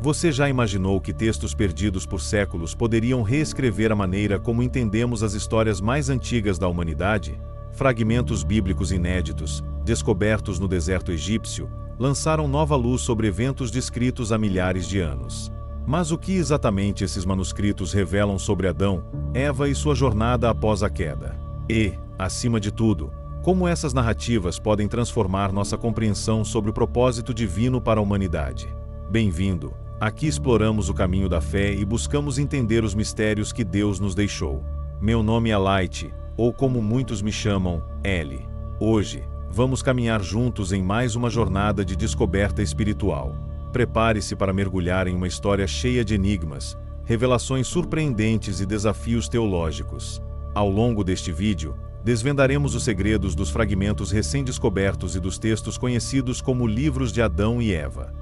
Você já imaginou que textos perdidos por séculos poderiam reescrever a maneira como entendemos as histórias mais antigas da humanidade? Fragmentos bíblicos inéditos, descobertos no deserto egípcio, lançaram nova luz sobre eventos descritos há milhares de anos. Mas o que exatamente esses manuscritos revelam sobre Adão, Eva e sua jornada após a queda? E, acima de tudo, como essas narrativas podem transformar nossa compreensão sobre o propósito divino para a humanidade? Bem-vindo! Aqui exploramos o caminho da fé e buscamos entender os mistérios que Deus nos deixou. Meu nome é Light, ou como muitos me chamam, L. Hoje, vamos caminhar juntos em mais uma jornada de descoberta espiritual. Prepare-se para mergulhar em uma história cheia de enigmas, revelações surpreendentes e desafios teológicos. Ao longo deste vídeo, desvendaremos os segredos dos fragmentos recém-descobertos e dos textos conhecidos como livros de Adão e Eva.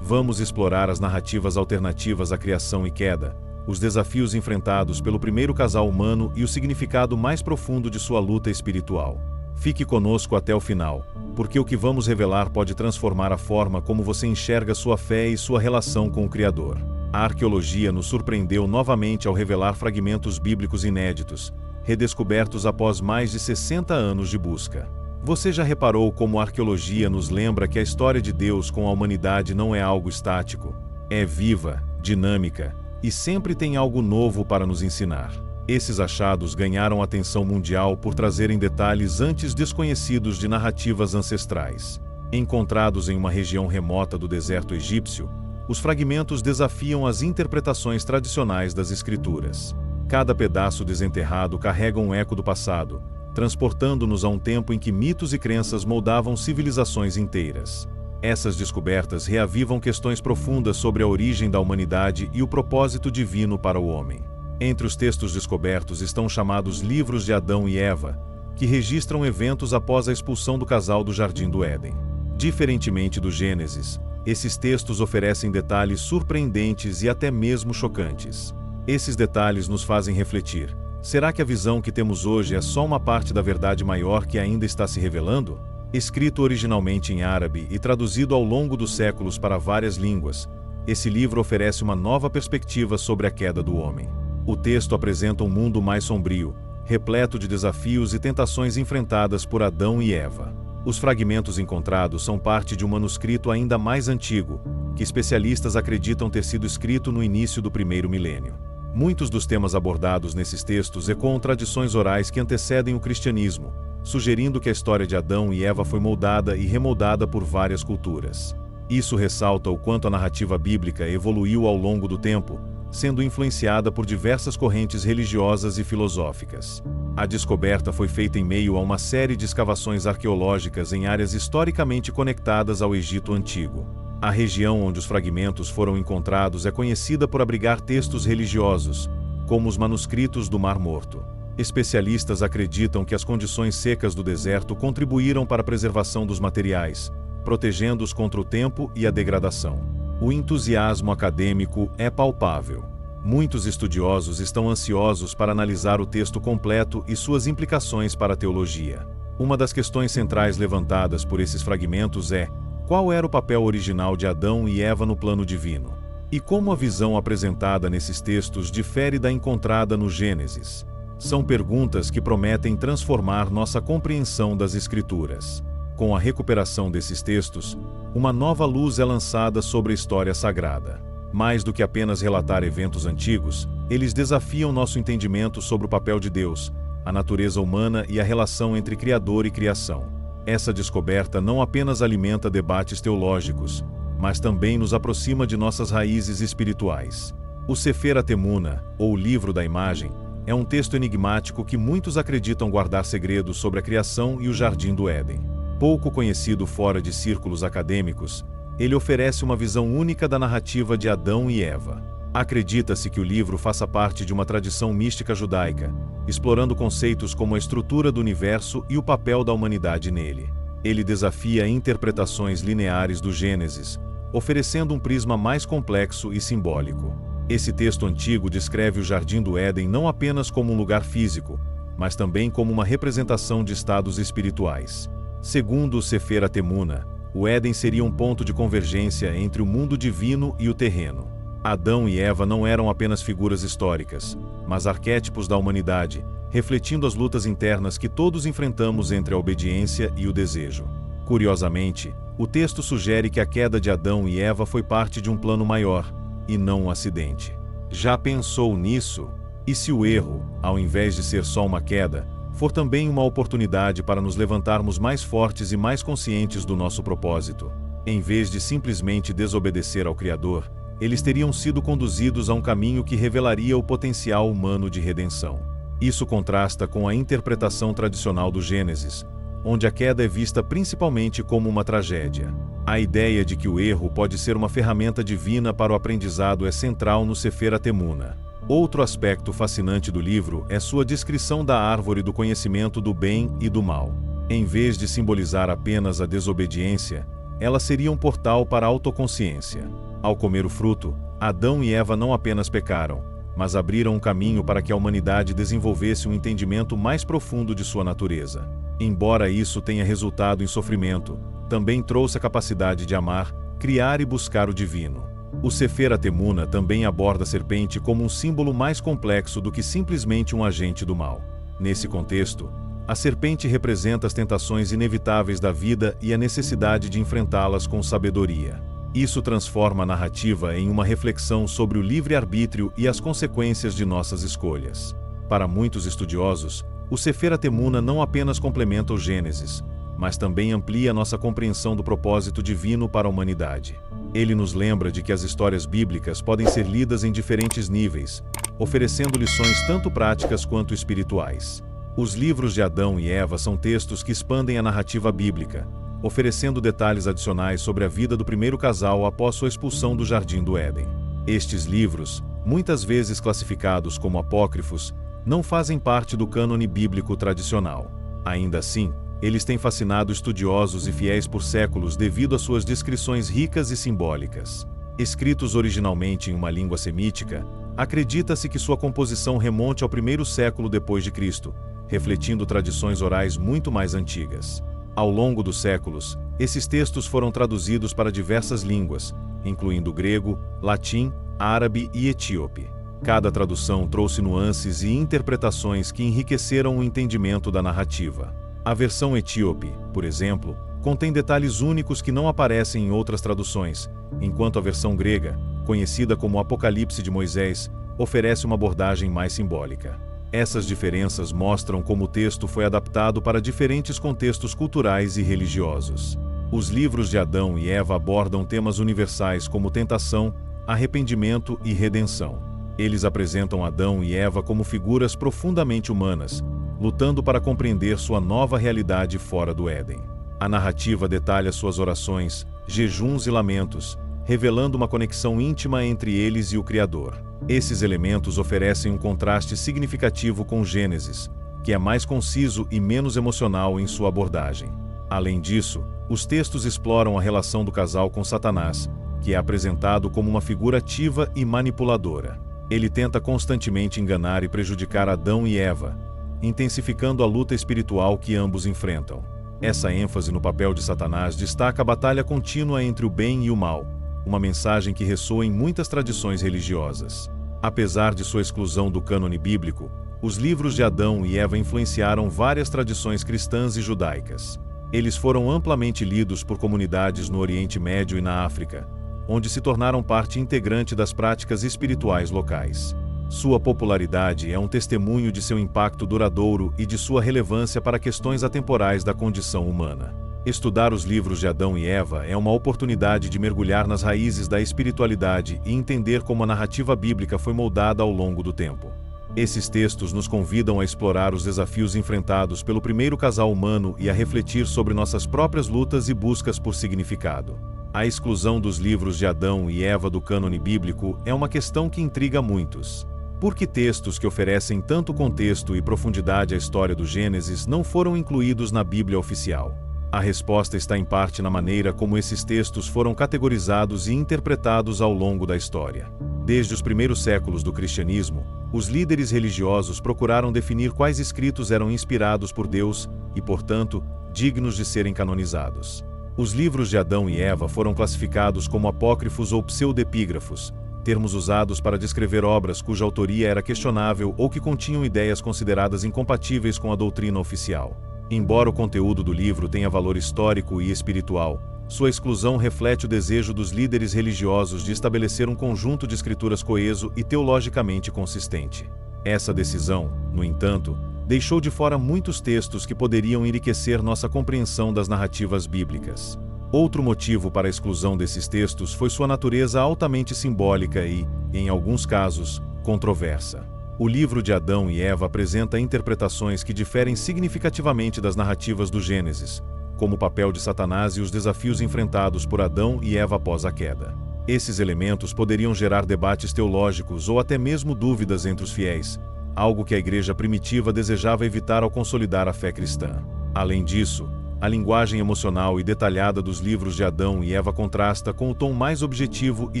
Vamos explorar as narrativas alternativas à criação e queda, os desafios enfrentados pelo primeiro casal humano e o significado mais profundo de sua luta espiritual. Fique conosco até o final, porque o que vamos revelar pode transformar a forma como você enxerga sua fé e sua relação com o Criador. A arqueologia nos surpreendeu novamente ao revelar fragmentos bíblicos inéditos, redescobertos após mais de 60 anos de busca. Você já reparou como a arqueologia nos lembra que a história de Deus com a humanidade não é algo estático? É viva, dinâmica, e sempre tem algo novo para nos ensinar. Esses achados ganharam atenção mundial por trazerem detalhes antes desconhecidos de narrativas ancestrais. Encontrados em uma região remota do deserto egípcio, os fragmentos desafiam as interpretações tradicionais das Escrituras. Cada pedaço desenterrado carrega um eco do passado, transportando-nos a um tempo em que mitos e crenças moldavam civilizações inteiras. Essas descobertas reavivam questões profundas sobre a origem da humanidade e o propósito divino para o homem. Entre os textos descobertos estão os chamados livros de Adão e Eva, que registram eventos após a expulsão do casal do Jardim do Éden. Diferentemente do Gênesis, esses textos oferecem detalhes surpreendentes e até mesmo chocantes. Esses detalhes nos fazem refletir: será que a visão que temos hoje é só uma parte da verdade maior que ainda está se revelando? Escrito originalmente em árabe e traduzido ao longo dos séculos para várias línguas, esse livro oferece uma nova perspectiva sobre a queda do homem. O texto apresenta um mundo mais sombrio, repleto de desafios e tentações enfrentadas por Adão e Eva. Os fragmentos encontrados são parte de um manuscrito ainda mais antigo, que especialistas acreditam ter sido escrito no início do primeiro milênio. Muitos dos temas abordados nesses textos ecoam tradições orais que antecedem o cristianismo, sugerindo que a história de Adão e Eva foi moldada e remoldada por várias culturas. Isso ressalta o quanto a narrativa bíblica evoluiu ao longo do tempo, sendo influenciada por diversas correntes religiosas e filosóficas. A descoberta foi feita em meio a uma série de escavações arqueológicas em áreas historicamente conectadas ao Egito Antigo. A região onde os fragmentos foram encontrados é conhecida por abrigar textos religiosos, como os manuscritos do Mar Morto. Especialistas acreditam que as condições secas do deserto contribuíram para a preservação dos materiais, protegendo-os contra o tempo e a degradação. O entusiasmo acadêmico é palpável. Muitos estudiosos estão ansiosos para analisar o texto completo e suas implicações para a teologia. Uma das questões centrais levantadas por esses fragmentos é: qual era o papel original de Adão e Eva no plano divino? E como a visão apresentada nesses textos difere da encontrada no Gênesis? São perguntas que prometem transformar nossa compreensão das Escrituras. Com a recuperação desses textos, uma nova luz é lançada sobre a história sagrada. Mais do que apenas relatar eventos antigos, eles desafiam nosso entendimento sobre o papel de Deus, a natureza humana e a relação entre Criador e criação. Essa descoberta não apenas alimenta debates teológicos, mas também nos aproxima de nossas raízes espirituais. O Sefer Atemuna, ou Livro da Imagem, é um texto enigmático que muitos acreditam guardar segredos sobre a criação e o Jardim do Éden. Pouco conhecido fora de círculos acadêmicos, ele oferece uma visão única da narrativa de Adão e Eva. Acredita-se que o livro faça parte de uma tradição mística judaica, explorando conceitos como a estrutura do universo e o papel da humanidade nele. Ele desafia interpretações lineares do Gênesis, oferecendo um prisma mais complexo e simbólico. Esse texto antigo descreve o Jardim do Éden não apenas como um lugar físico, mas também como uma representação de estados espirituais. Segundo o Sefer Atemuna, O Éden seria um ponto de convergência entre o mundo divino e o terreno. Adão e Eva não eram apenas figuras históricas, mas arquétipos da humanidade, refletindo as lutas internas que todos enfrentamos entre a obediência e o desejo. Curiosamente, o texto sugere que a queda de Adão e Eva foi parte de um plano maior, e não um acidente. Já pensou nisso? E se o erro, ao invés de ser só uma queda, for também uma oportunidade para nos levantarmos mais fortes e mais conscientes do nosso propósito? Em vez de simplesmente desobedecer ao Criador, eles teriam sido conduzidos a um caminho que revelaria o potencial humano de redenção. Isso contrasta com a interpretação tradicional do Gênesis, onde a queda é vista principalmente como uma tragédia. A ideia de que o erro pode ser uma ferramenta divina para o aprendizado é central no Sefer HaTemuna. Outro aspecto fascinante do livro é sua descrição da árvore do conhecimento do bem e do mal. Em vez de simbolizar apenas a desobediência, ela seria um portal para a autoconsciência. Ao comer o fruto, Adão e Eva não apenas pecaram, mas abriram um caminho para que a humanidade desenvolvesse um entendimento mais profundo de sua natureza. Embora isso tenha resultado em sofrimento, também trouxe a capacidade de amar, criar e buscar o divino. O Sefer HaTemuna também aborda a serpente como um símbolo mais complexo do que simplesmente um agente do mal. Nesse contexto, a serpente representa as tentações inevitáveis da vida e a necessidade de enfrentá-las com sabedoria. Isso transforma a narrativa em uma reflexão sobre o livre-arbítrio e as consequências de nossas escolhas. Para muitos estudiosos, o Sefer HaTemuna não apenas complementa o Gênesis, mas também amplia nossa compreensão do propósito divino para a humanidade. Ele nos lembra de que as histórias bíblicas podem ser lidas em diferentes níveis, oferecendo lições tanto práticas quanto espirituais. Os livros de Adão e Eva são textos que expandem a narrativa bíblica, oferecendo detalhes adicionais sobre a vida do primeiro casal após sua expulsão do Jardim do Éden. Estes livros, muitas vezes classificados como apócrifos, não fazem parte do cânone bíblico tradicional. Ainda assim, eles têm fascinado estudiosos e fiéis por séculos devido às suas descrições ricas e simbólicas. Escritos originalmente em uma língua semítica, acredita-se que sua composição remonte ao primeiro século depois de Cristo, refletindo tradições orais muito mais antigas. Ao longo dos séculos, esses textos foram traduzidos para diversas línguas, incluindo grego, latim, árabe e etíope. Cada tradução trouxe nuances e interpretações que enriqueceram o entendimento da narrativa. A versão etíope, por exemplo, contém detalhes únicos que não aparecem em outras traduções, enquanto a versão grega, conhecida como Apocalipse de Moisés, oferece uma abordagem mais simbólica. Essas diferenças mostram como o texto foi adaptado para diferentes contextos culturais e religiosos. Os livros de Adão e Eva abordam temas universais como tentação, arrependimento e redenção. Eles apresentam Adão e Eva como figuras profundamente humanas, lutando para compreender sua nova realidade fora do Éden. A narrativa detalha suas orações, jejuns e lamentos, revelando uma conexão íntima entre eles e o Criador. Esses elementos oferecem um contraste significativo com Gênesis, que é mais conciso e menos emocional em sua abordagem. Além disso, os textos exploram a relação do casal com Satanás, que é apresentado como uma figura ativa e manipuladora. Ele tenta constantemente enganar e prejudicar Adão e Eva, intensificando a luta espiritual que ambos enfrentam. Essa ênfase no papel de Satanás destaca a batalha contínua entre o bem e o mal, uma mensagem que ressoa em muitas tradições religiosas. Apesar de sua exclusão do cânone bíblico, os livros de Adão e Eva influenciaram várias tradições cristãs e judaicas. Eles foram amplamente lidos por comunidades no Oriente Médio e na África, onde se tornaram parte integrante das práticas espirituais locais. Sua popularidade é um testemunho de seu impacto duradouro e de sua relevância para questões atemporais da condição humana. Estudar os livros de Adão e Eva é uma oportunidade de mergulhar nas raízes da espiritualidade e entender como a narrativa bíblica foi moldada ao longo do tempo. Esses textos nos convidam a explorar os desafios enfrentados pelo primeiro casal humano e a refletir sobre nossas próprias lutas e buscas por significado. A exclusão dos livros de Adão e Eva do cânone bíblico é uma questão que intriga muitos. Por que textos que oferecem tanto contexto e profundidade à história do Gênesis não foram incluídos na Bíblia oficial? A resposta está em parte na maneira como esses textos foram categorizados e interpretados ao longo da história. Desde os primeiros séculos do cristianismo, os líderes religiosos procuraram definir quais escritos eram inspirados por Deus e, portanto, dignos de serem canonizados. Os livros de Adão e Eva foram classificados como apócrifos ou pseudepígrafos, termos usados para descrever obras cuja autoria era questionável ou que continham ideias consideradas incompatíveis com a doutrina oficial. Embora o conteúdo do livro tenha valor histórico e espiritual, sua exclusão reflete o desejo dos líderes religiosos de estabelecer um conjunto de escrituras coeso e teologicamente consistente. Essa decisão, no entanto, deixou de fora muitos textos que poderiam enriquecer nossa compreensão das narrativas bíblicas. Outro motivo para a exclusão desses textos foi sua natureza altamente simbólica e, em alguns casos, controversa. O livro de Adão e Eva apresenta interpretações que diferem significativamente das narrativas do Gênesis, como o papel de Satanás e os desafios enfrentados por Adão e Eva após a queda. Esses elementos poderiam gerar debates teológicos ou até mesmo dúvidas entre os fiéis, algo que a igreja primitiva desejava evitar ao consolidar a fé cristã. Além disso, a linguagem emocional e detalhada dos livros de Adão e Eva contrasta com o tom mais objetivo e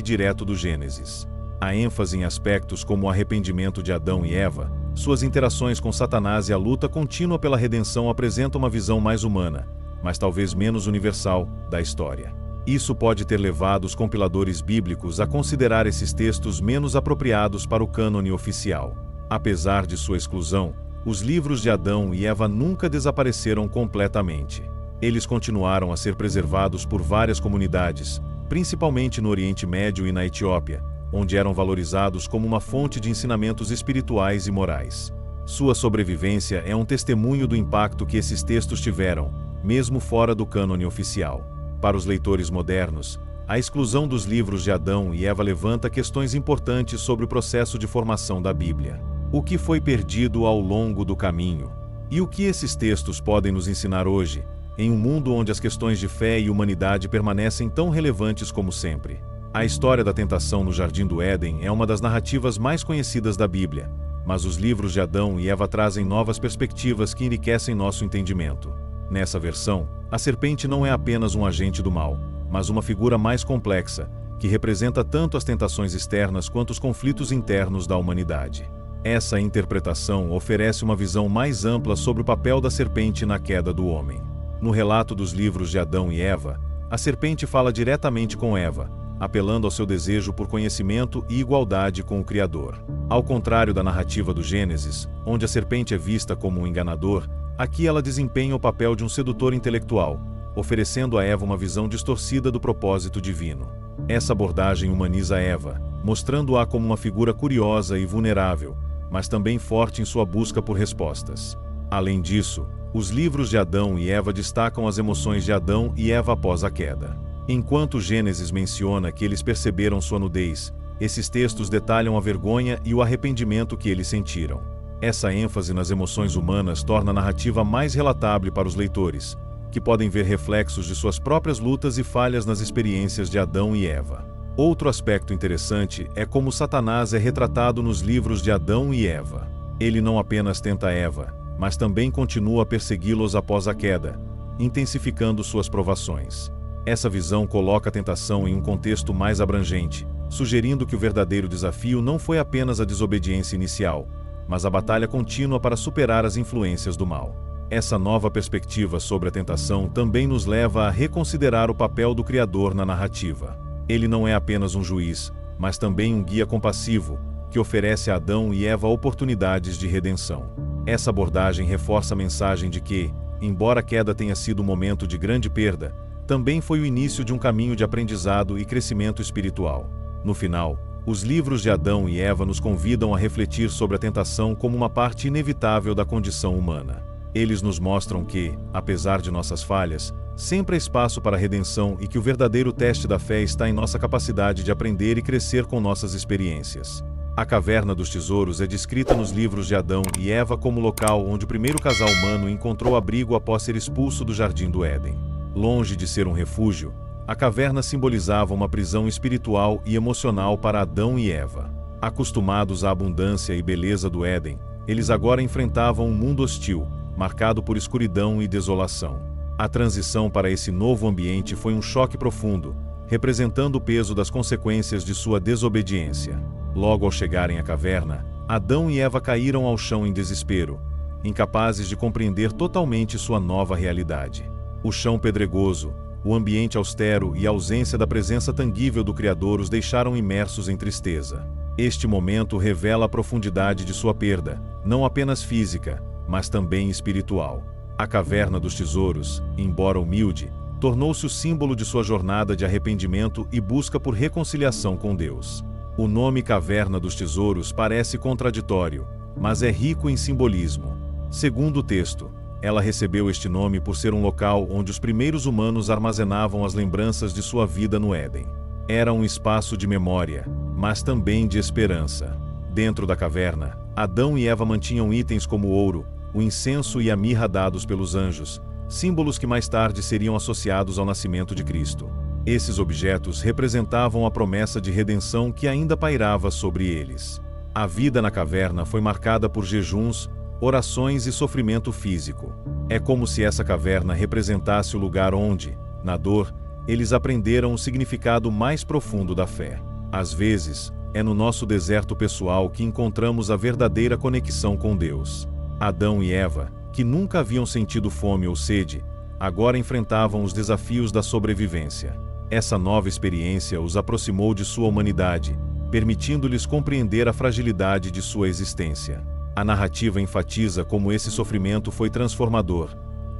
direto do Gênesis. A ênfase em aspectos como o arrependimento de Adão e Eva, suas interações com Satanás e a luta contínua pela redenção apresentam uma visão mais humana, mas talvez menos universal, da história. Isso pode ter levado os compiladores bíblicos a considerar esses textos menos apropriados para o cânone oficial. Apesar de sua exclusão, os livros de Adão e Eva nunca desapareceram completamente. Eles continuaram a ser preservados por várias comunidades, principalmente no Oriente Médio e na Etiópia, onde eram valorizados como uma fonte de ensinamentos espirituais e morais. Sua sobrevivência é um testemunho do impacto que esses textos tiveram, mesmo fora do cânone oficial. Para os leitores modernos, a exclusão dos livros de Adão e Eva levanta questões importantes sobre o processo de formação da Bíblia. O que foi perdido ao longo do caminho? E o que esses textos podem nos ensinar hoje, em um mundo onde as questões de fé e humanidade permanecem tão relevantes como sempre? A história da tentação no Jardim do Éden é uma das narrativas mais conhecidas da Bíblia, mas os livros de Adão e Eva trazem novas perspectivas que enriquecem nosso entendimento. Nessa versão, a serpente não é apenas um agente do mal, mas uma figura mais complexa, que representa tanto as tentações externas quanto os conflitos internos da humanidade. Essa interpretação oferece uma visão mais ampla sobre o papel da serpente na queda do homem. No relato dos livros de Adão e Eva, a serpente fala diretamente com Eva, apelando ao seu desejo por conhecimento e igualdade com o Criador. Ao contrário da narrativa do Gênesis, onde a serpente é vista como um enganador, aqui ela desempenha o papel de um sedutor intelectual, oferecendo a Eva uma visão distorcida do propósito divino. Essa abordagem humaniza Eva, mostrando-a como uma figura curiosa e vulnerável, mas também forte em sua busca por respostas. Além disso, os livros de Adão e Eva destacam as emoções de Adão e Eva após a queda. Enquanto Gênesis menciona que eles perceberam sua nudez, esses textos detalham a vergonha e o arrependimento que eles sentiram. Essa ênfase nas emoções humanas torna a narrativa mais relatável para os leitores, que podem ver reflexos de suas próprias lutas e falhas nas experiências de Adão e Eva. Outro aspecto interessante é como Satanás é retratado nos livros de Adão e Eva. Ele não apenas tenta Eva, mas também continua a persegui-los após a queda, intensificando suas provações. Essa visão coloca a tentação em um contexto mais abrangente, sugerindo que o verdadeiro desafio não foi apenas a desobediência inicial, mas a batalha contínua para superar as influências do mal. Essa nova perspectiva sobre a tentação também nos leva a reconsiderar o papel do Criador na narrativa. Ele não é apenas um juiz, mas também um guia compassivo, que oferece a Adão e Eva oportunidades de redenção. Essa abordagem reforça a mensagem de que, embora a queda tenha sido um momento de grande perda, também foi o início de um caminho de aprendizado e crescimento espiritual. No final, os livros de Adão e Eva nos convidam a refletir sobre a tentação como uma parte inevitável da condição humana. Eles nos mostram que, apesar de nossas falhas, sempre há espaço para a redenção e que o verdadeiro teste da fé está em nossa capacidade de aprender e crescer com nossas experiências. A Caverna dos Tesouros é descrita nos livros de Adão e Eva como local onde o primeiro casal humano encontrou abrigo após ser expulso do Jardim do Éden. Longe de ser um refúgio, a caverna simbolizava uma prisão espiritual e emocional para Adão e Eva. Acostumados à abundância e beleza do Éden, eles agora enfrentavam um mundo hostil, marcado por escuridão e desolação. A transição para esse novo ambiente foi um choque profundo, representando o peso das consequências de sua desobediência. Logo ao chegarem à caverna, Adão e Eva caíram ao chão em desespero, incapazes de compreender totalmente sua nova realidade. O chão pedregoso, O ambiente austero e a ausência da presença tangível do Criador os deixaram imersos em tristeza. Este momento revela a profundidade de sua perda, não apenas física, mas também espiritual. A caverna dos tesouros, embora humilde, tornou-se o símbolo de sua jornada de arrependimento e busca por reconciliação com Deus. O nome Caverna dos Tesouros parece contraditório, mas é rico em simbolismo. Segundo o texto, ela recebeu este nome por ser um local onde os primeiros humanos armazenavam as lembranças de sua vida no Éden. Era um espaço de memória, mas também de esperança. Dentro da caverna, Adão e Eva mantinham itens como o ouro, o incenso e a mirra dados pelos anjos, símbolos que mais tarde seriam associados ao nascimento de Cristo. Esses objetos representavam a promessa de redenção que ainda pairava sobre eles. A vida na caverna foi marcada por jejuns, orações e sofrimento físico. É como se essa caverna representasse o lugar onde, na dor, eles aprenderam o significado mais profundo da fé. Às vezes, é no nosso deserto pessoal que encontramos a verdadeira conexão com Deus. Adão e Eva, que nunca haviam sentido fome ou sede, agora enfrentavam os desafios da sobrevivência. Essa nova experiência os aproximou de sua humanidade, permitindo-lhes compreender a fragilidade de sua existência. A narrativa enfatiza como esse sofrimento foi transformador,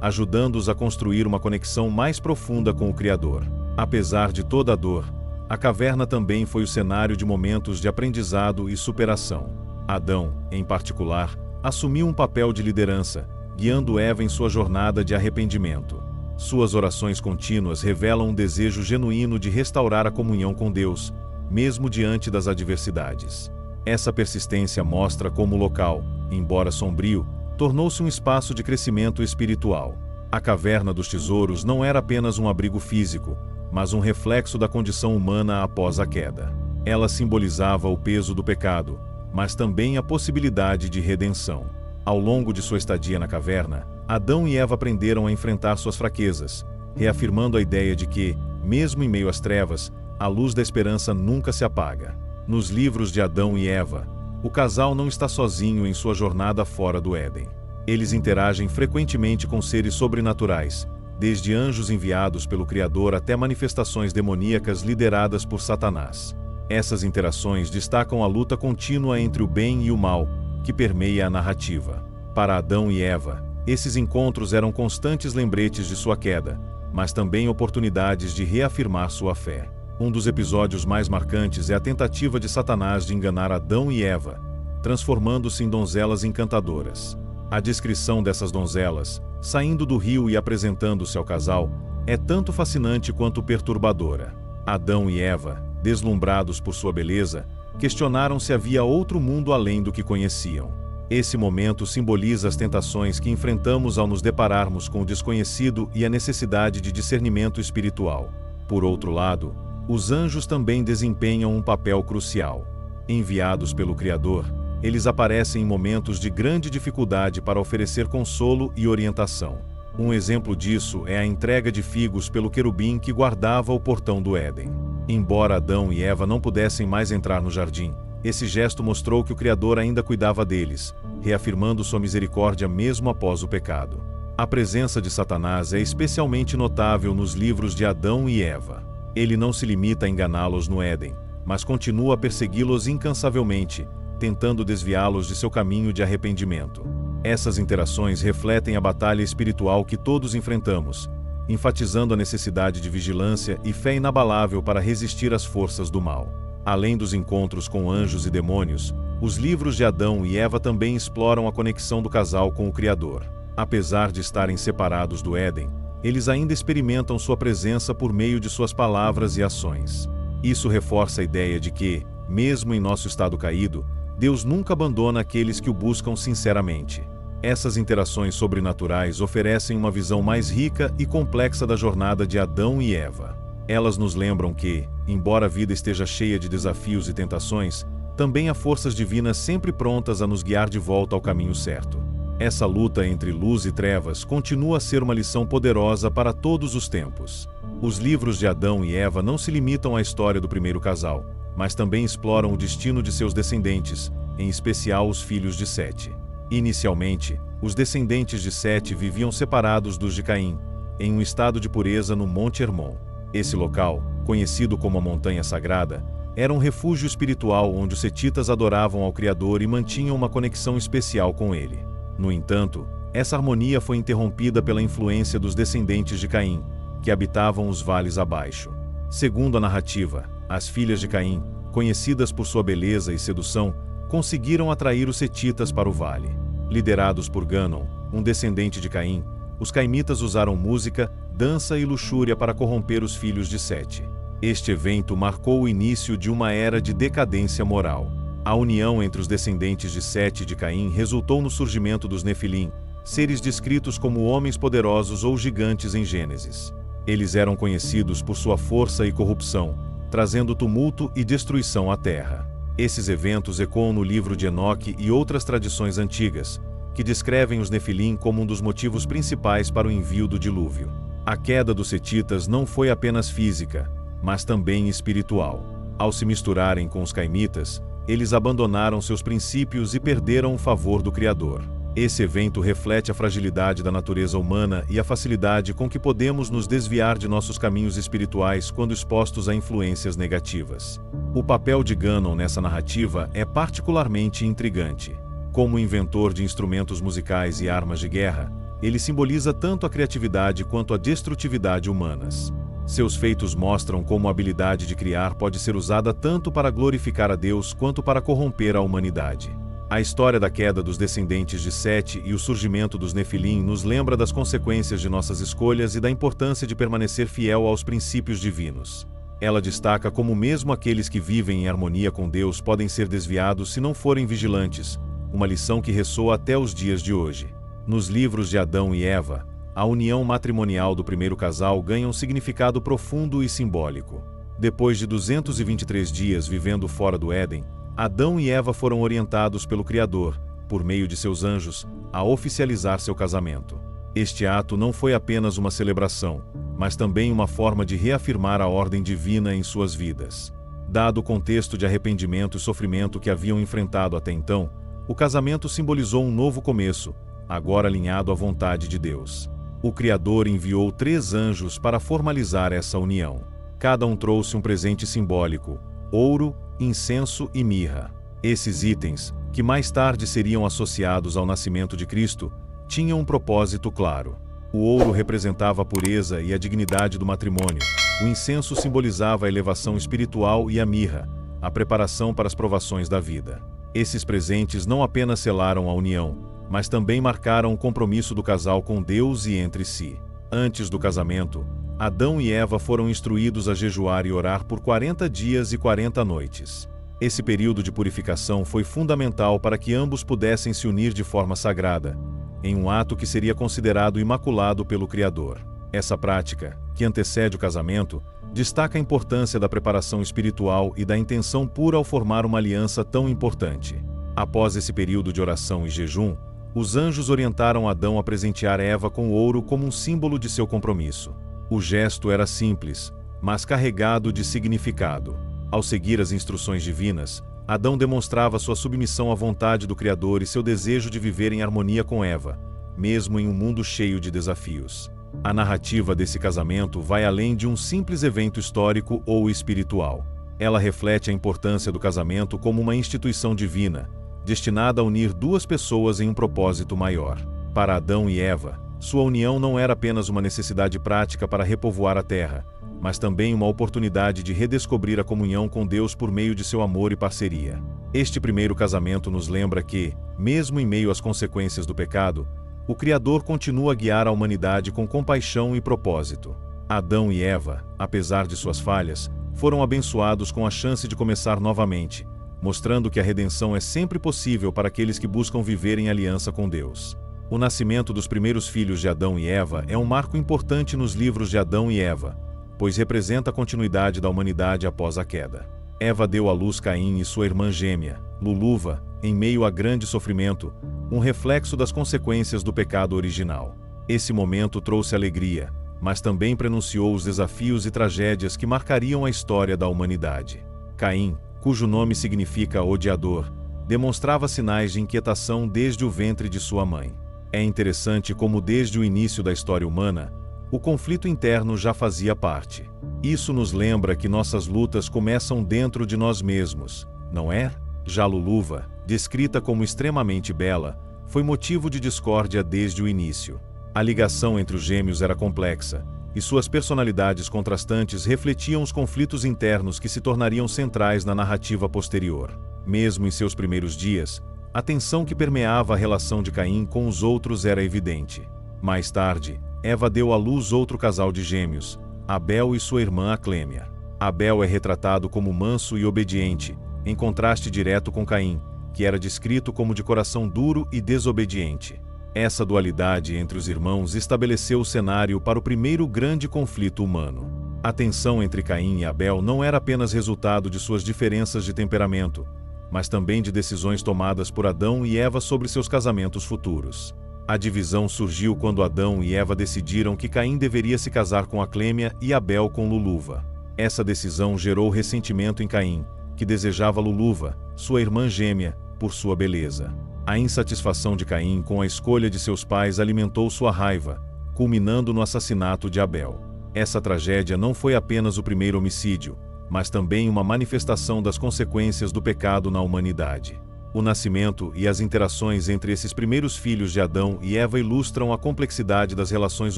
ajudando-os a construir uma conexão mais profunda com o Criador. Apesar de toda a dor, a caverna também foi o cenário de momentos de aprendizado e superação. Adão, em particular, assumiu um papel de liderança, guiando Eva em sua jornada de arrependimento. Suas orações contínuas revelam um desejo genuíno de restaurar a comunhão com Deus, mesmo diante das adversidades. Essa persistência mostra como o local, embora sombrio, tornou-se um espaço de crescimento espiritual. A caverna dos tesouros não era apenas um abrigo físico, mas um reflexo da condição humana após a queda. Ela simbolizava o peso do pecado, mas também a possibilidade de redenção. Ao longo de sua estadia na caverna, Adão e Eva aprenderam a enfrentar suas fraquezas, reafirmando a ideia de que, mesmo em meio às trevas, a luz da esperança nunca se apaga. Nos livros de Adão e Eva, o casal não está sozinho em sua jornada fora do Éden. Eles interagem frequentemente com seres sobrenaturais, desde anjos enviados pelo Criador até manifestações demoníacas lideradas por Satanás. Essas interações destacam a luta contínua entre o bem e o mal, que permeia a narrativa. Para Adão e Eva, esses encontros eram constantes lembretes de sua queda, mas também oportunidades de reafirmar sua fé. Um dos episódios mais marcantes é a tentativa de Satanás de enganar Adão e Eva, transformando-se em donzelas encantadoras. A descrição dessas donzelas, saindo do rio e apresentando-se ao casal, é tanto fascinante quanto perturbadora. Adão e Eva, deslumbrados por sua beleza, questionaram se havia outro mundo além do que conheciam. Esse momento simboliza as tentações que enfrentamos ao nos depararmos com o desconhecido e a necessidade de discernimento espiritual. Por outro lado, os anjos também desempenham um papel crucial. Enviados pelo Criador, eles aparecem em momentos de grande dificuldade para oferecer consolo e orientação. Um exemplo disso é a entrega de figos pelo querubim que guardava o portão do Éden. Embora Adão e Eva não pudessem mais entrar no jardim, esse gesto mostrou que o Criador ainda cuidava deles, reafirmando sua misericórdia mesmo após o pecado. A presença de Satanás é especialmente notável nos livros de Adão e Eva. Ele não se limita a enganá-los no Éden, mas continua a persegui-los incansavelmente, tentando desviá-los de seu caminho de arrependimento. Essas interações refletem a batalha espiritual que todos enfrentamos, enfatizando a necessidade de vigilância e fé inabalável para resistir às forças do mal. Além dos encontros com anjos e demônios, os livros de Adão e Eva também exploram a conexão do casal com o Criador. Apesar de estarem separados do Éden, eles ainda experimentam sua presença por meio de suas palavras e ações. Isso reforça a ideia de que, mesmo em nosso estado caído, Deus nunca abandona aqueles que o buscam sinceramente. Essas interações sobrenaturais oferecem uma visão mais rica e complexa da jornada de Adão e Eva. Elas nos lembram que, embora a vida esteja cheia de desafios e tentações, também há forças divinas sempre prontas a nos guiar de volta ao caminho certo. Essa luta entre luz e trevas continua a ser uma lição poderosa para todos os tempos. Os livros de Adão e Eva não se limitam à história do primeiro casal, mas também exploram o destino de seus descendentes, em especial os filhos de Sete. Inicialmente, os descendentes de Sete viviam separados dos de Caim, em um estado de pureza no Monte Hermon. Esse local, conhecido como a Montanha Sagrada, era um refúgio espiritual onde os setitas adoravam ao Criador e mantinham uma conexão especial com ele. No entanto, essa harmonia foi interrompida pela influência dos descendentes de Caim, que habitavam os vales abaixo. Segundo a narrativa, as filhas de Caim, conhecidas por sua beleza e sedução, conseguiram atrair os setitas para o vale. Liderados por Ganon, um descendente de Caim, os caimitas usaram música, dança e luxúria para corromper os filhos de Sete. Este evento marcou o início de uma era de decadência moral. A união entre os descendentes de Sete e de Caim resultou no surgimento dos Nefilim, seres descritos como homens poderosos ou gigantes em Gênesis. Eles eram conhecidos por sua força e corrupção, trazendo tumulto e destruição à terra. Esses eventos ecoam no livro de Enoque e outras tradições antigas, que descrevem os Nefilim como um dos motivos principais para o envio do dilúvio. A queda dos setitas não foi apenas física, mas também espiritual. Ao se misturarem com os caimitas, eles abandonaram seus princípios e perderam o favor do Criador. Esse evento reflete a fragilidade da natureza humana e a facilidade com que podemos nos desviar de nossos caminhos espirituais quando expostos a influências negativas. O papel de Ganon nessa narrativa é particularmente intrigante. Como inventor de instrumentos musicais e armas de guerra, ele simboliza tanto a criatividade quanto a destrutividade humanas. Seus feitos mostram como a habilidade de criar pode ser usada tanto para glorificar a Deus quanto para corromper a humanidade. A história da queda dos descendentes de Sete e o surgimento dos Nefilim nos lembra das consequências de nossas escolhas e da importância de permanecer fiel aos princípios divinos. Ela destaca como mesmo aqueles que vivem em harmonia com Deus podem ser desviados se não forem vigilantes, uma lição que ressoa até os dias de hoje. Nos livros de Adão e Eva, a união matrimonial do primeiro casal ganha um significado profundo e simbólico. Depois de 223 dias vivendo fora do Éden, Adão e Eva foram orientados pelo Criador, por meio de seus anjos, a oficializar seu casamento. Este ato não foi apenas uma celebração, mas também uma forma de reafirmar a ordem divina em suas vidas. Dado o contexto de arrependimento e sofrimento que haviam enfrentado até então, o casamento simbolizou um novo começo, agora alinhado à vontade de Deus. O Criador enviou 3 anjos para formalizar essa união. Cada um trouxe um presente simbólico: ouro, incenso e mirra. Esses itens, que mais tarde seriam associados ao nascimento de Cristo, tinham um propósito claro. O ouro representava a pureza e a dignidade do matrimônio, o incenso simbolizava a elevação espiritual e a mirra, a preparação para as provações da vida. Esses presentes não apenas selaram a união, mas também marcaram o compromisso do casal com Deus e entre si. Antes do casamento, Adão e Eva foram instruídos a jejuar e orar por 40 dias e 40 noites. Esse período de purificação foi fundamental para que ambos pudessem se unir de forma sagrada, em um ato que seria considerado imaculado pelo Criador. Essa prática, que antecede o casamento, destaca a importância da preparação espiritual e da intenção pura ao formar uma aliança tão importante. Após esse período de oração e jejum, os anjos orientaram Adão a presentear Eva com ouro como um símbolo de seu compromisso. O gesto era simples, mas carregado de significado. Ao seguir as instruções divinas, Adão demonstrava sua submissão à vontade do Criador e seu desejo de viver em harmonia com Eva, mesmo em um mundo cheio de desafios. A narrativa desse casamento vai além de um simples evento histórico ou espiritual. Ela reflete a importância do casamento como uma instituição divina, destinada a unir 2 pessoas em um propósito maior. Para Adão e Eva, sua união não era apenas uma necessidade prática para repovoar a terra, mas também uma oportunidade de redescobrir a comunhão com Deus por meio de seu amor e parceria. Este primeiro casamento nos lembra que, mesmo em meio às consequências do pecado, o Criador continua a guiar a humanidade com compaixão e propósito. Adão e Eva, apesar de suas falhas, foram abençoados com a chance de começar novamente, mostrando que a redenção é sempre possível para aqueles que buscam viver em aliança com Deus. O nascimento dos primeiros filhos de Adão e Eva é um marco importante nos livros de Adão e Eva, pois representa a continuidade da humanidade após a queda. Eva deu à luz Caim e sua irmã gêmea, Luluva, em meio a grande sofrimento, um reflexo das consequências do pecado original. Esse momento trouxe alegria, mas também prenunciou os desafios e tragédias que marcariam a história da humanidade. Caim, cujo nome significa odiador, demonstrava sinais de inquietação desde o ventre de sua mãe. É interessante como desde o início da história humana, o conflito interno já fazia parte. Isso nos lembra que nossas lutas começam dentro de nós mesmos, não é? Já Luluva, descrita como extremamente bela, foi motivo de discórdia desde o início. A ligação entre os gêmeos era complexa, e suas personalidades contrastantes refletiam os conflitos internos que se tornariam centrais na narrativa posterior. Mesmo em seus primeiros dias, a tensão que permeava a relação de Caim com os outros era evidente. Mais tarde, Eva deu à luz outro casal de gêmeos, Abel e sua irmã Aclêmia. Abel é retratado como manso e obediente, em contraste direto com Caim, que era descrito como de coração duro e desobediente. Essa dualidade entre os irmãos estabeleceu o cenário para o primeiro grande conflito humano. A tensão entre Caim e Abel não era apenas resultado de suas diferenças de temperamento, mas também de decisões tomadas por Adão e Eva sobre seus casamentos futuros. A divisão surgiu quando Adão e Eva decidiram que Caim deveria se casar com Aclêmia e Abel com Luluva. Essa decisão gerou ressentimento em Caim, que desejava Luluva, sua irmã gêmea, por sua beleza. A insatisfação de Caim com a escolha de seus pais alimentou sua raiva, culminando no assassinato de Abel. Essa tragédia não foi apenas o primeiro homicídio, mas também uma manifestação das consequências do pecado na humanidade. O nascimento e as interações entre esses primeiros filhos de Adão e Eva ilustram a complexidade das relações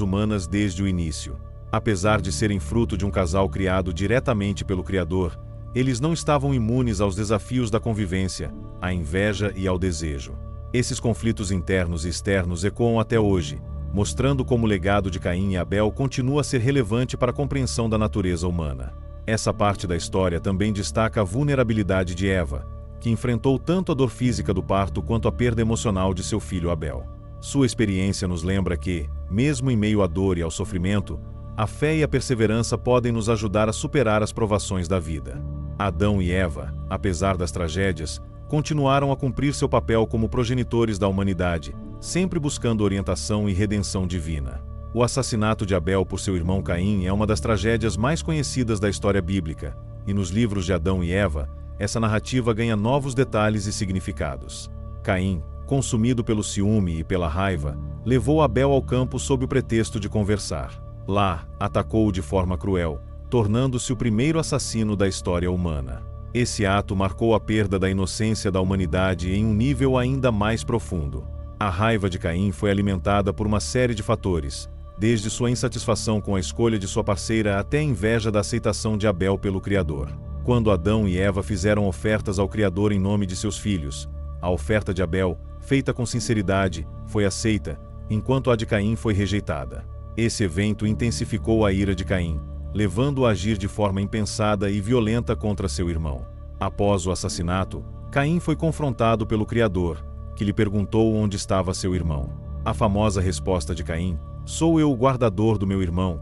humanas desde o início. Apesar de serem fruto de um casal criado diretamente pelo Criador, eles não estavam imunes aos desafios da convivência, à inveja e ao desejo. Esses conflitos internos e externos ecoam até hoje, mostrando como o legado de Caim e Abel continua a ser relevante para a compreensão da natureza humana. Essa parte da história também destaca a vulnerabilidade de Eva, que enfrentou tanto a dor física do parto quanto a perda emocional de seu filho Abel. Sua experiência nos lembra que, mesmo em meio à dor e ao sofrimento, a fé e a perseverança podem nos ajudar a superar as provações da vida. Adão e Eva, apesar das tragédias, continuaram a cumprir seu papel como progenitores da humanidade, sempre buscando orientação e redenção divina. O assassinato de Abel por seu irmão Caim é uma das tragédias mais conhecidas da história bíblica, e nos livros de Adão e Eva, essa narrativa ganha novos detalhes e significados. Caim, consumido pelo ciúme e pela raiva, levou Abel ao campo sob o pretexto de conversar. Lá, atacou-o de forma cruel, tornando-se o primeiro assassino da história humana. Esse ato marcou a perda da inocência da humanidade em um nível ainda mais profundo. A raiva de Caim foi alimentada por uma série de fatores, desde sua insatisfação com a escolha de sua parceira até a inveja da aceitação de Abel pelo Criador. Quando Adão e Eva fizeram ofertas ao Criador em nome de seus filhos, a oferta de Abel, feita com sinceridade, foi aceita, enquanto a de Caim foi rejeitada. Esse evento intensificou a ira de Caim, levando-o a agir de forma impensada e violenta contra seu irmão. Após o assassinato, Caim foi confrontado pelo Criador, que lhe perguntou onde estava seu irmão. A famosa resposta de Caim, "Sou eu o guardador do meu irmão",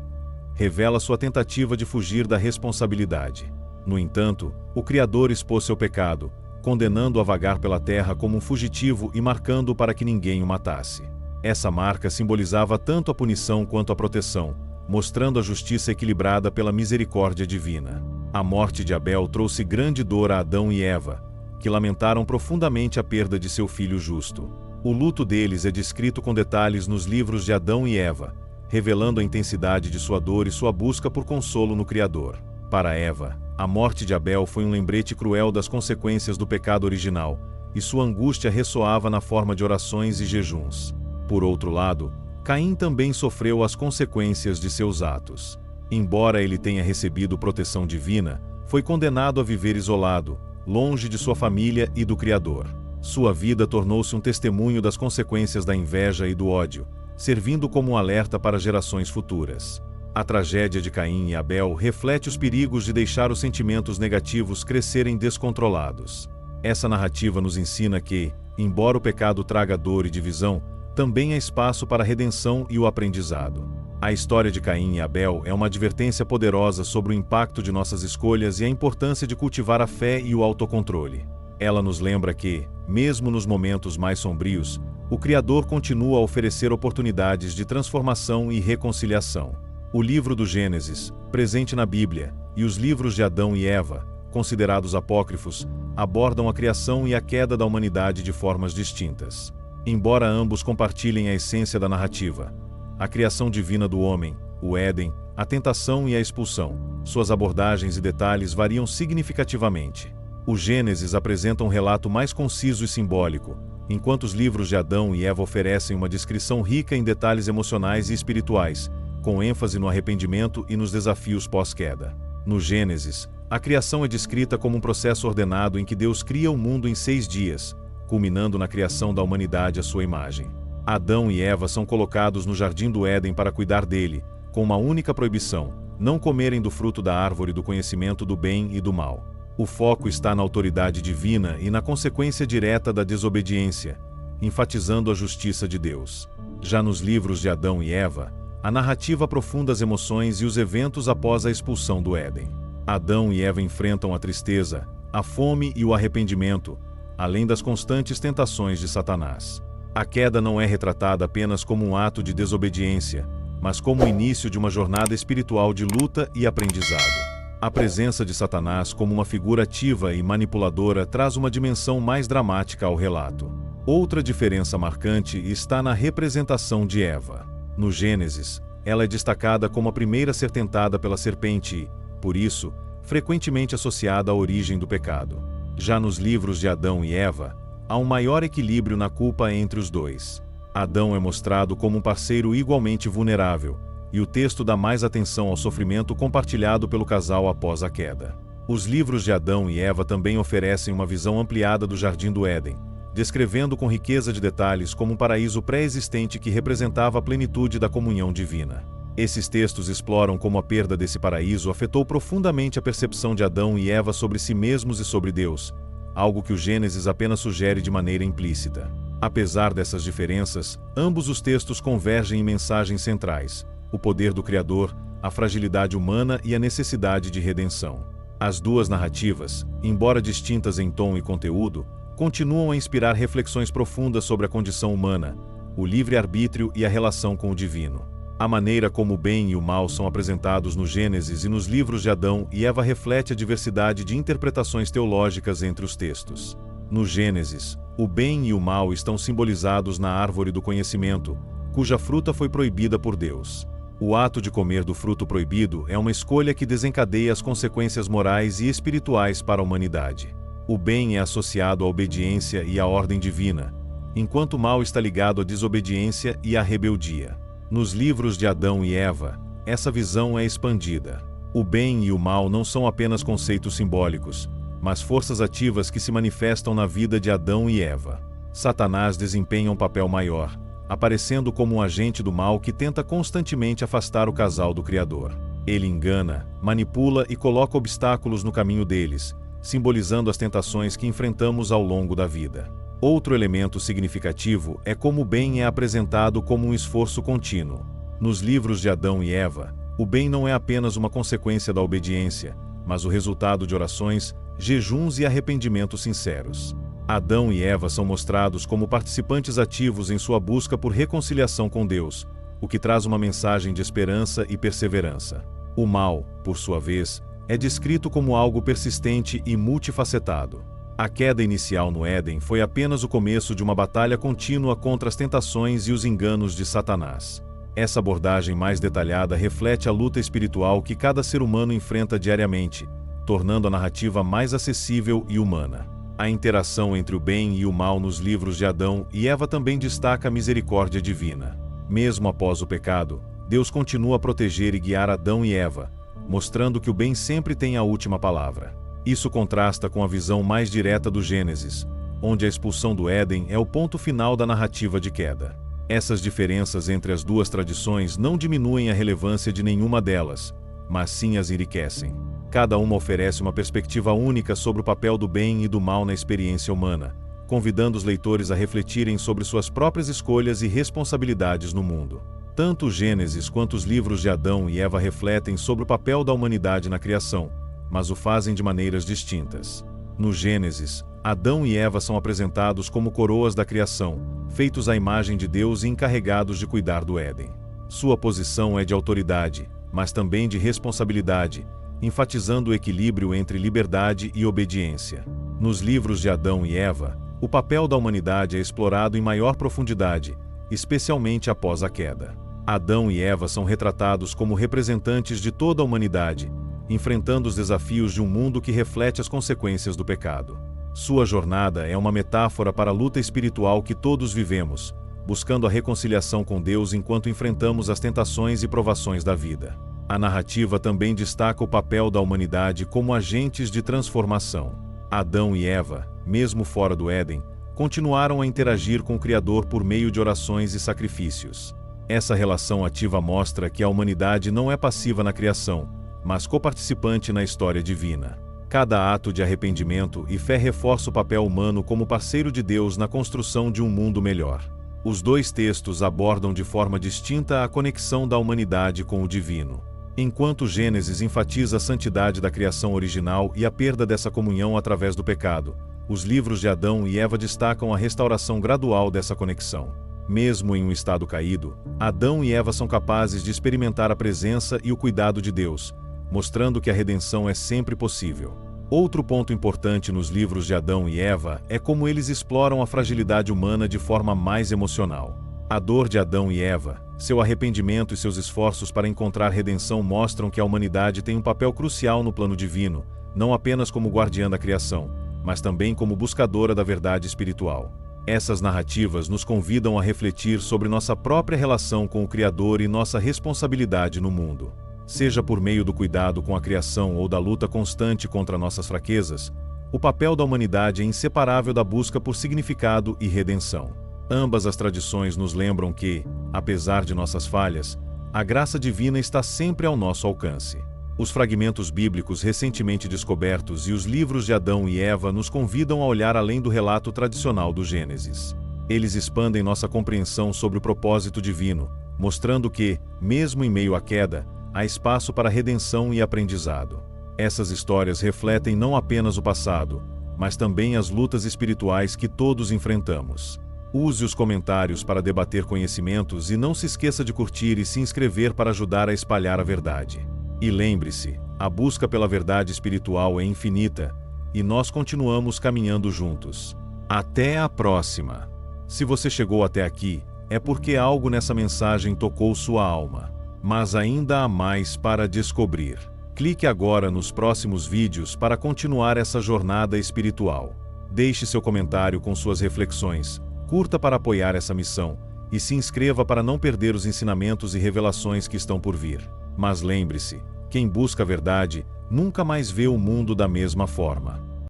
revela sua tentativa de fugir da responsabilidade. No entanto, o Criador expôs seu pecado, condenando-o a vagar pela terra como um fugitivo e marcando-o para que ninguém o matasse. Essa marca simbolizava tanto a punição quanto a proteção, mostrando a justiça equilibrada pela misericórdia divina. A morte de Abel trouxe grande dor a Adão e Eva, que lamentaram profundamente a perda de seu filho justo. O luto deles é descrito com detalhes nos livros de Adão e Eva, revelando a intensidade de sua dor e sua busca por consolo no Criador. Para Eva, a morte de Abel foi um lembrete cruel das consequências do pecado original, e sua angústia ressoava na forma de orações e jejuns. Por outro lado, Caim também sofreu as consequências de seus atos. Embora ele tenha recebido proteção divina, foi condenado a viver isolado, longe de sua família e do Criador. Sua vida tornou-se um testemunho das consequências da inveja e do ódio, servindo como um alerta para gerações futuras. A tragédia de Caim e Abel reflete os perigos de deixar os sentimentos negativos crescerem descontrolados. Essa narrativa nos ensina que, embora o pecado traga dor e divisão, também há espaço para a redenção e o aprendizado. A história de Caim e Abel é uma advertência poderosa sobre o impacto de nossas escolhas e a importância de cultivar a fé e o autocontrole. Ela nos lembra que, mesmo nos momentos mais sombrios, o Criador continua a oferecer oportunidades de transformação e reconciliação. O livro do Gênesis, presente na Bíblia, e os livros de Adão e Eva, considerados apócrifos, abordam a criação e a queda da humanidade de formas distintas. Embora ambos compartilhem a essência da narrativa, a criação divina do homem, o Éden, a tentação e a expulsão. Suas abordagens e detalhes variam significativamente. O Gênesis apresenta um relato mais conciso e simbólico, enquanto os livros de Adão e Eva oferecem uma descrição rica em detalhes emocionais e espirituais, com ênfase no arrependimento e nos desafios pós-queda. No Gênesis, a criação é descrita como um processo ordenado em que Deus cria o mundo em 6 dias, culminando na criação da humanidade à sua imagem. Adão e Eva são colocados no jardim do Éden para cuidar dele, com uma única proibição: não comerem do fruto da árvore do conhecimento do bem e do mal. O foco está na autoridade divina e na consequência direta da desobediência, enfatizando a justiça de Deus. Já nos livros de Adão e Eva, a narrativa aprofunda as emoções e os eventos após a expulsão do Éden. Adão e Eva enfrentam a tristeza, a fome e o arrependimento, além das constantes tentações de Satanás. A queda não é retratada apenas como um ato de desobediência, mas como o início de uma jornada espiritual de luta e aprendizado. A presença de Satanás como uma figura ativa e manipuladora traz uma dimensão mais dramática ao relato. Outra diferença marcante está na representação de Eva. No Gênesis, ela é destacada como a primeira a ser tentada pela serpente e, por isso, frequentemente associada à origem do pecado. Já nos livros de Adão e Eva, há um maior equilíbrio na culpa entre os dois. Adão é mostrado como um parceiro igualmente vulnerável, e o texto dá mais atenção ao sofrimento compartilhado pelo casal após a queda. Os livros de Adão e Eva também oferecem uma visão ampliada do Jardim do Éden, descrevendo com riqueza de detalhes como um paraíso pré-existente que representava a plenitude da comunhão divina. Esses textos exploram como a perda desse paraíso afetou profundamente a percepção de Adão e Eva sobre si mesmos e sobre Deus, algo que o Gênesis apenas sugere de maneira implícita. Apesar dessas diferenças, ambos os textos convergem em mensagens centrais: o poder do Criador, a fragilidade humana e a necessidade de redenção. As duas narrativas, embora distintas em tom e conteúdo, continuam a inspirar reflexões profundas sobre a condição humana, o livre-arbítrio e a relação com o divino. A maneira como o bem e o mal são apresentados no Gênesis e nos livros de Adão e Eva reflete a diversidade de interpretações teológicas entre os textos. No Gênesis, o bem e o mal estão simbolizados na árvore do conhecimento, cuja fruta foi proibida por Deus. O ato de comer do fruto proibido é uma escolha que desencadeia as consequências morais e espirituais para a humanidade. O bem é associado à obediência e à ordem divina, enquanto o mal está ligado à desobediência e à rebeldia. Nos livros de Adão e Eva, essa visão é expandida. O bem e o mal não são apenas conceitos simbólicos, mas forças ativas que se manifestam na vida de Adão e Eva. Satanás desempenha um papel maior, aparecendo como um agente do mal que tenta constantemente afastar o casal do Criador. Ele engana, manipula e coloca obstáculos no caminho deles, simbolizando as tentações que enfrentamos ao longo da vida. Outro elemento significativo é como o bem é apresentado como um esforço contínuo. Nos livros de Adão e Eva, o bem não é apenas uma consequência da obediência, mas o resultado de orações, jejuns e arrependimentos sinceros. Adão e Eva são mostrados como participantes ativos em sua busca por reconciliação com Deus, o que traz uma mensagem de esperança e perseverança. O mal, por sua vez, é descrito como algo persistente e multifacetado. A queda inicial no Éden foi apenas o começo de uma batalha contínua contra as tentações e os enganos de Satanás. Essa abordagem mais detalhada reflete a luta espiritual que cada ser humano enfrenta diariamente, tornando a narrativa mais acessível e humana. A interação entre o bem e o mal nos livros de Adão e Eva também destaca a misericórdia divina. Mesmo após o pecado, Deus continua a proteger e guiar Adão e Eva, mostrando que o bem sempre tem a última palavra. Isso contrasta com a visão mais direta do Gênesis, onde a expulsão do Éden é o ponto final da narrativa de queda. Essas diferenças entre as duas tradições não diminuem a relevância de nenhuma delas, mas sim as enriquecem. Cada uma oferece uma perspectiva única sobre o papel do bem e do mal na experiência humana, convidando os leitores a refletirem sobre suas próprias escolhas e responsabilidades no mundo. Tanto o Gênesis quanto os livros de Adão e Eva refletem sobre o papel da humanidade na criação, mas o fazem de maneiras distintas. No Gênesis, Adão e Eva são apresentados como coroas da criação, feitos à imagem de Deus e encarregados de cuidar do Éden. Sua posição é de autoridade, mas também de responsabilidade, enfatizando o equilíbrio entre liberdade e obediência. Nos livros de Adão e Eva, o papel da humanidade é explorado em maior profundidade, especialmente após a queda. Adão e Eva são retratados como representantes de toda a humanidade, enfrentando os desafios de um mundo que reflete as consequências do pecado. Sua jornada é uma metáfora para a luta espiritual que todos vivemos, buscando a reconciliação com Deus enquanto enfrentamos as tentações e provações da vida. A narrativa também destaca o papel da humanidade como agentes de transformação. Adão e Eva, mesmo fora do Éden, continuaram a interagir com o Criador por meio de orações e sacrifícios. Essa relação ativa mostra que a humanidade não é passiva na criação, mas coparticipante na história divina. Cada ato de arrependimento e fé reforça o papel humano como parceiro de Deus na construção de um mundo melhor. Os dois textos abordam de forma distinta a conexão da humanidade com o divino. Enquanto Gênesis enfatiza a santidade da criação original e a perda dessa comunhão através do pecado, os livros de Adão e Eva destacam a restauração gradual dessa conexão. Mesmo em um estado caído, Adão e Eva são capazes de experimentar a presença e o cuidado de Deus, mostrando que a redenção é sempre possível. Outro ponto importante nos livros de Adão e Eva é como eles exploram a fragilidade humana de forma mais emocional. A dor de Adão e Eva, seu arrependimento e seus esforços para encontrar redenção mostram que a humanidade tem um papel crucial no plano divino, não apenas como guardiã da criação, mas também como buscadora da verdade espiritual. Essas narrativas nos convidam a refletir sobre nossa própria relação com o Criador e nossa responsabilidade no mundo. Seja por meio do cuidado com a criação ou da luta constante contra nossas fraquezas, o papel da humanidade é inseparável da busca por significado e redenção. Ambas as tradições nos lembram que, apesar de nossas falhas, a graça divina está sempre ao nosso alcance. Os fragmentos bíblicos recentemente descobertos e os livros de Adão e Eva nos convidam a olhar além do relato tradicional do Gênesis. Eles expandem nossa compreensão sobre o propósito divino, mostrando que, mesmo em meio à queda, há espaço para redenção e aprendizado. Essas histórias refletem não apenas o passado, mas também as lutas espirituais que todos enfrentamos. Use os comentários para debater conhecimentos e não se esqueça de curtir e se inscrever para ajudar a espalhar a verdade. E lembre-se, a busca pela verdade espiritual é infinita, e nós continuamos caminhando juntos. Até a próxima! Se você chegou até aqui, é porque algo nessa mensagem tocou sua alma. Mas ainda há mais para descobrir. Clique agora nos próximos vídeos para continuar essa jornada espiritual. Deixe seu comentário com suas reflexões, curta para apoiar essa missão, e se inscreva para não perder os ensinamentos e revelações que estão por vir. Mas lembre-se, quem busca a verdade, nunca mais vê o mundo da mesma forma.